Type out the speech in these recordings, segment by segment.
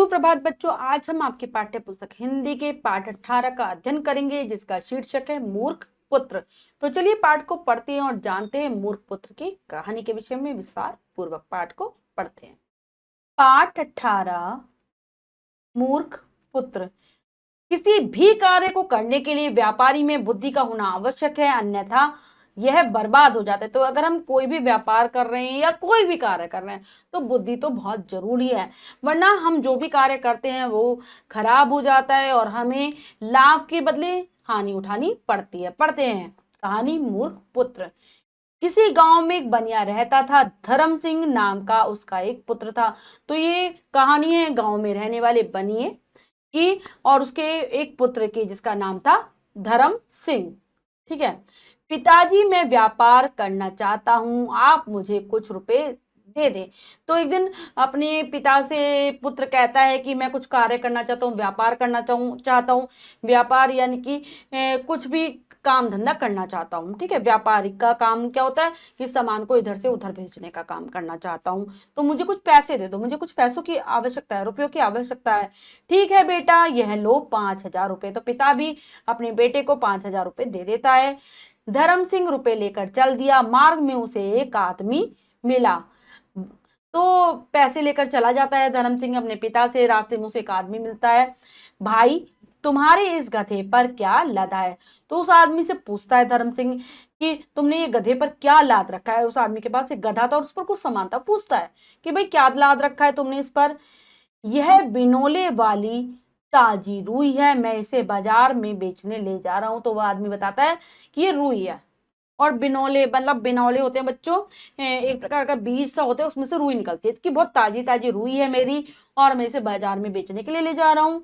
सुप्रभात बच्चों, आज हम आपके पाठ्य पुस्तक हिंदी के पाठ 18 का अध्ययन करेंगे जिसका शीर्षक है मूर्ख पुत्र। तो चलिए पाठ को पढ़ते हैं और जानते हैं मूर्ख पुत्र की कहानी के विषय में। विस्तार पूर्वक पाठ को पढ़ते हैं। पाठ 18 मूर्ख पुत्र। किसी भी कार्य को करने के लिए व्यापारी में बुद्धि का होना आवश्यक है, अन्यथा यह बर्बाद हो जाता है। तो अगर हम कोई भी व्यापार कर रहे हैं या कोई भी कार्य कर रहे हैं तो बुद्धि तो बहुत जरूरी है, वरना हम जो भी कार्य करते हैं वो खराब हो जाता है और हमें लाभ के बदले हानि उठानी पड़ती है। पढ़ते हैं कहानी मूर्ख पुत्र। किसी गांव में एक बनिया रहता था। धर्म सिंह नाम का उसका एक पुत्र था। तो ये कहानी है गांव में रहने वाले बनिए की और उसके एक पुत्र की जिसका नाम था धर्म सिंह। ठीक है। पिताजी, मैं व्यापार करना चाहता हूं, आप मुझे कुछ रुपए दे दे। तो एक दिन अपने पिता से पुत्र कहता है कि मैं कुछ कार्य करना चाहता हूँ, व्यापार करना चाहता हूँ। व्यापार यानी कि कुछ भी काम धंधा करना चाहता हूँ। ठीक है। व्यापारिक का काम क्या होता है कि सामान को इधर से उधर भेजने का काम करना चाहता हूँ, तो मुझे कुछ पैसे दे दो, मुझे कुछ पैसों की आवश्यकता है, रुपयों की आवश्यकता है। ठीक है बेटा, यह लो 5,000 रुपए। तो पिता भी अपने बेटे को 5,000 रुपए दे देता है। धर्म सिंह रुपए लेकर चल दिया। मार्ग में उसे एक आदमी मिला, तो पैसे लेकर चला जाता है धर्म सिंह अपने पिता से। रास्ते में उसे एक आदमी मिलता है। भाई, तुम्हारे इस गधे पर क्या लदा है? तो उस आदमी से पूछता है धर्म सिंह कि तुमने ये गधे पर क्या लाद रखा है। उस आदमी के पास एक गधा था और उस पर कुछ सामान था। पूछता है कि भाई क्या लाद रखा है तुमने इस पर? यह बिनोले वाली ताजी रुई है, मैं इसे बाजार में बेचने ले जा रहा हूं। तो वह आदमी बताता है कि ये रुई है। और बिनौले मतलब बिनौले होते हैं बच्चों, एक प्रकार का बीज सा होता है, उसमें से रुई निकलती है कि बहुत ताजी ताजी रुई है मेरी और मैं इसे बाजार में बेचने के लिए ले जा रहा हूँ।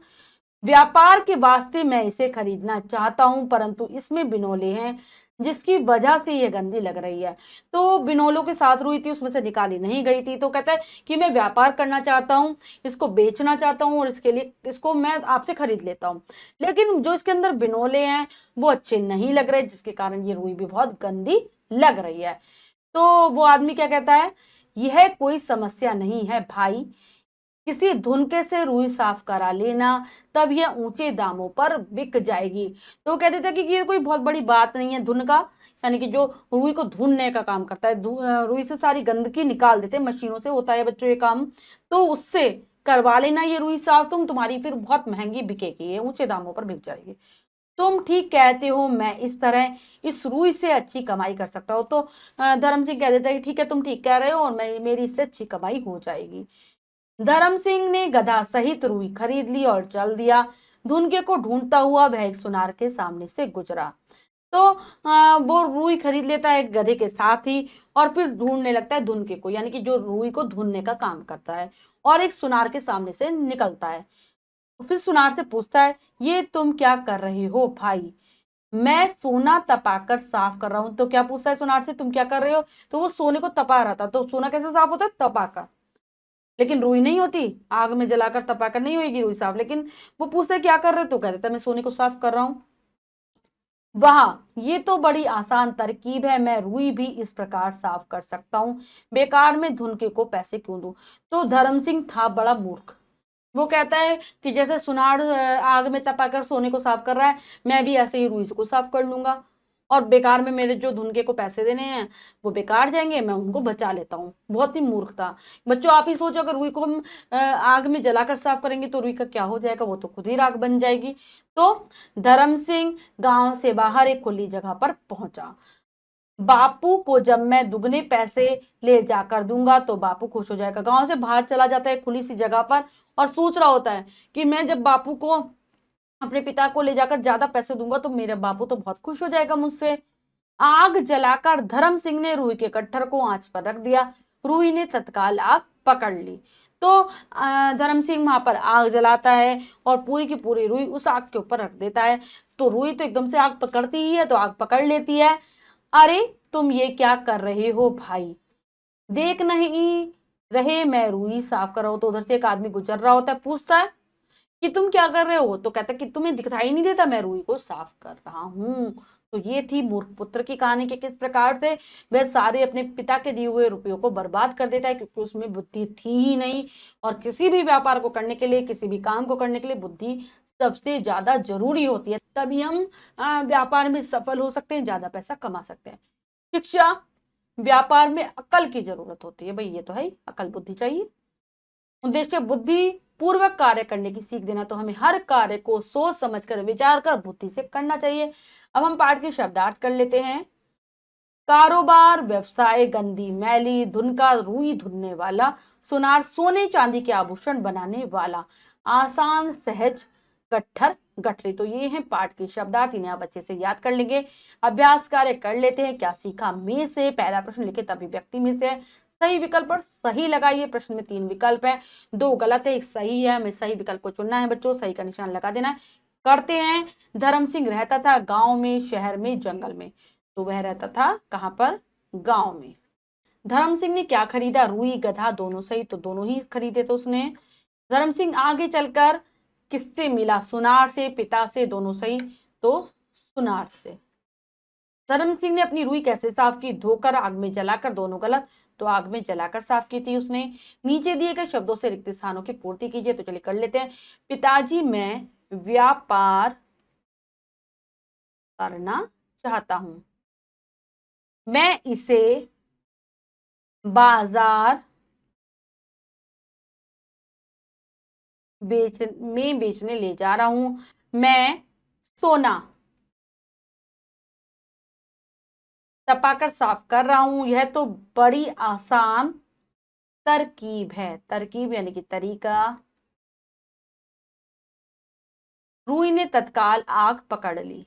व्यापार के वास्ते मैं इसे खरीदना चाहता हूं, परंतु इसमें बिनौले हैं जिसकी वजह से ये गंदी लग रही है। तो बिनौलों के साथ रुई थी, उसमें से निकाली नहीं गई थी। तो कहता है कि मैं व्यापार करना चाहता हूं, इसको बेचना चाहता हूं और इसके लिए इसको मैं आपसे खरीद लेता हूं, लेकिन जो इसके अंदर बिनौले हैं वो अच्छे नहीं लग रहे, जिसके कारण ये रुई भी बहुत गंदी लग रही है। तो वो आदमी क्या कहता है, यह कोई समस्या नहीं है भाई, किसी धुनके से रुई साफ करा लेना, तब यह ऊंचे दामों पर बिक जाएगी। तो वो कहते थे कि ये कोई बहुत बड़ी बात नहीं है। धुन का यानी कि जो रुई को धुनने का काम करता है, रुई से सारी गंदगी निकाल देते हैं, मशीनों से होता है बच्चों ये काम। तो उससे करवा लेना ये रुई साफ, तुम्हारी फिर बहुत महंगी बिकेगी, ये ऊंचे दामों पर बिक जाएगी। तुम ठीक कहते हो, मैं इस तरह इस रुई से अच्छी कमाई कर सकता हूँ। तो धर्म सिंह कह देता है कि ठीक है, तुम ठीक कह रहे हो और मैं मेरी इससे अच्छी कमाई हो जाएगी। धर्म सिंह ने गधा सहित रुई खरीद ली और चल दिया। धुनके को ढूंढता हुआ वह एक सुनार के सामने से गुजरा। तो वो रुई खरीद लेता है गधे के साथ ही और फिर ढूंढने लगता है धुनके को, यानी कि जो रुई को धुनने का काम करता है, और एक सुनार के सामने से निकलता है। फिर सुनार से पूछता है, ये तुम क्या कर रहे हो भाई? मैं सोना तपाकर साफ कर रहा हूं। तो क्या पूछता है सुनार से, तुम क्या कर रहे हो? तो वो सोने को तपा रहा था। तो सोना कैसे साफ होता है? तपाकर। लेकिन रुई नहीं होती, आग में जलाकर तपाकर नहीं होगी रुई साफ। लेकिन वो पूछता है क्या कर रहे हो? तो कह देता है मैं सोने को साफ कर रहा हूं। वाह, ये तो बड़ी आसान तरकीब है, मैं रुई भी इस प्रकार साफ कर सकता हूँ, बेकार में धुनके को पैसे क्यों दूं? तो धर्म सिंह था बड़ा मूर्ख। वो कहता है कि जैसे सुनार आग में तपाकर सोने को साफ कर रहा है, मैं भी ऐसे ही रुई को साफ कर लूंगा और बेकार में मेरे जो धुनके को पैसे देने हैं वो बेकार जाएंगे, मैं उनको बचा लेता हूँ। बहुत ही मूर्ख था। बच्चों आप ही सोचो, अगर रुई को हम आग में जलाकर साफ करेंगे तो रुई का क्या हो जाएगा? वो तो खुद ही राख बन जाएगी। तो धर्म सिंह गांव से बाहर एक खुली जगह पर पहुंचा। बापू को जब मैं दुगने पैसे ले जाकर दूंगा तो बापू खुश हो जाएगा। गांव से बाहर चला जाता है खुली सी जगह पर और सोच रहा होता है कि मैं जब बापू को अपने पिता को ले जाकर ज्यादा पैसे दूंगा तो मेरा बापू तो बहुत खुश हो जाएगा मुझसे। आग जलाकर धर्म सिंह ने रूई के कट्टर को आंच पर रख दिया। रूई ने तत्काल आग पकड़ ली। तो धर्म सिंह वहां पर आग जलाता है और पूरी की पूरी रुई उस आग के ऊपर रख देता है। तो रुई तो एकदम से आग पकड़ती ही है, तो आग पकड़ लेती है। अरे तुम ये क्या कर रहे हो भाई? देख नहीं रहे मैं रुई साफ कर रहा हूं। तो उधर से एक आदमी गुजर रहा होता है, पूछता है कि तुम क्या कर रहे हो? तो कहता है कि तुम्हें दिखाई नहीं देता मैं रुई को साफ कर रहा हूं। तो ये थी मूर्ख पुत्र की कहानी कि किस प्रकार से वह सारे अपने पिता के दिए हुए रुपयों को बर्बाद कर देता है, क्योंकि उसमें बुद्धि थी ही नहीं। और किसी भी व्यापार को करने के लिए, किसी भी काम को करने के लिए बुद्धि सबसे ज्यादा जरूरी होती है, तभी हम व्यापार में सफल हो सकते हैं, ज्यादा पैसा कमा सकते हैं। शिक्षा, व्यापार में अकल की जरूरत होती है, भाई ये तो है ही, अकल बुद्धि चाहिए। उद्देश्य, बुद्धि पूर्वक कार्य करने की सीख देना, तो हमें हर कार्य को सोच समझकर विचार कर बुद्धि से करना चाहिए। अब हम पाठ के शब्दार्थ कर लेते हैं। कारोबार, व्यवसाय, गंदी मैली धुन का रुई धुनने वाला, सुनार सोने चांदी के आभूषण बनाने वाला, आसान सहज गट्ठर गठरी। तो ये हैं पाठ के शब्दार्थ, इन्हें आप अच्छे से याद कर लेंगे। अभ्यास कार्य कर लेते हैं। क्या सीखा में से पहला प्रश्न लिखित अभिव्यक्ति में से सही विकल्प पर सही लगाइए। प्रश्न में 3 विकल्प है, 2 गलत है, 1 सही है। हमें सही विकल्प को चुनना है बच्चों, सही का निशान लगा देना है। करते हैं। धर्म सिंह रहता था गांव में, शहर में, जंगल में। तो वह रहता था कहां पर? गांव में। धर्म सिंह ने क्या खरीदा? रुई, गधा, दोनों सही, तो दोनों ही खरीदे थे उसने। धर्म सिंह आगे चलकर किससे मिला? सुनार से, पिता से, दोनों सही, तो सुनार से। धर्म सिंह ने अपनी रुई कैसे साफ की? धोकर, आग में जलाकर, दोनों गलत, तो आग में जलाकर साफ की थी उसने। नीचे दिए गए शब्दों से रिक्त स्थानों की पूर्ति कीजिए, तो चलिए कर लेते हैं। पिताजी, मैं व्यापार करना चाहता हूं, मैं इसे बाजार बेचने ले जा रहा हूं, मैं सोना तपाकर साफ कर रहा हूं। यह तो बड़ी आसान तरकीब है, तरकीब यानी कि तरीका। रुई ने तत्काल आग पकड़ ली।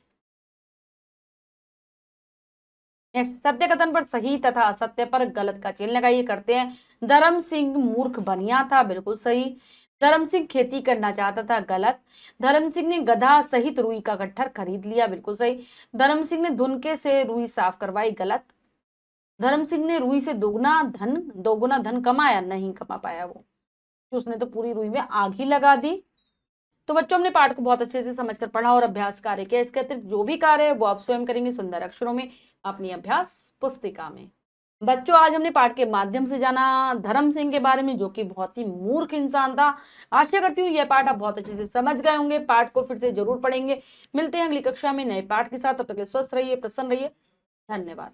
सत्य कथन पर सही तथा असत्य पर गलत का चिन्ह लगाइए। करते हैं। धर्म सिंह मूर्ख बनिया था, बिल्कुल सही। धर्म सिंह खेती करना चाहता था, गलत। धर्म सिंह ने गधा सहित रुई का गट्ठर खरीद लिया, बिल्कुल सही। धर्म सिंह ने धुनके से रुई साफ करवाई, गलत। धर्म सिंह ने रुई से दोगुना धन कमाया, नहीं कमा पाया वो, उसने तो पूरी रुई में आग ही लगा दी। तो बच्चों, हमने पाठ को बहुत अच्छे से समझकर पढ़ा और अभ्यास कार्य किया। इसके अतिरिक्त जो भी कार्य है वो आप स्वयं करेंगे सुंदर अक्षरों में अपनी अभ्यास पुस्तिका में। बच्चों, आज हमने पाठ के माध्यम से जाना धर्म सिंह के बारे में, जो कि बहुत ही मूर्ख इंसान था। आशा करती हूँ यह पाठ आप बहुत अच्छे से समझ गए होंगे। पाठ को फिर से जरूर पढ़ेंगे। मिलते हैं अगली कक्षा में नए पाठ के साथ। तब तक के लिए स्वस्थ रहिए, प्रसन्न रहिए। धन्यवाद।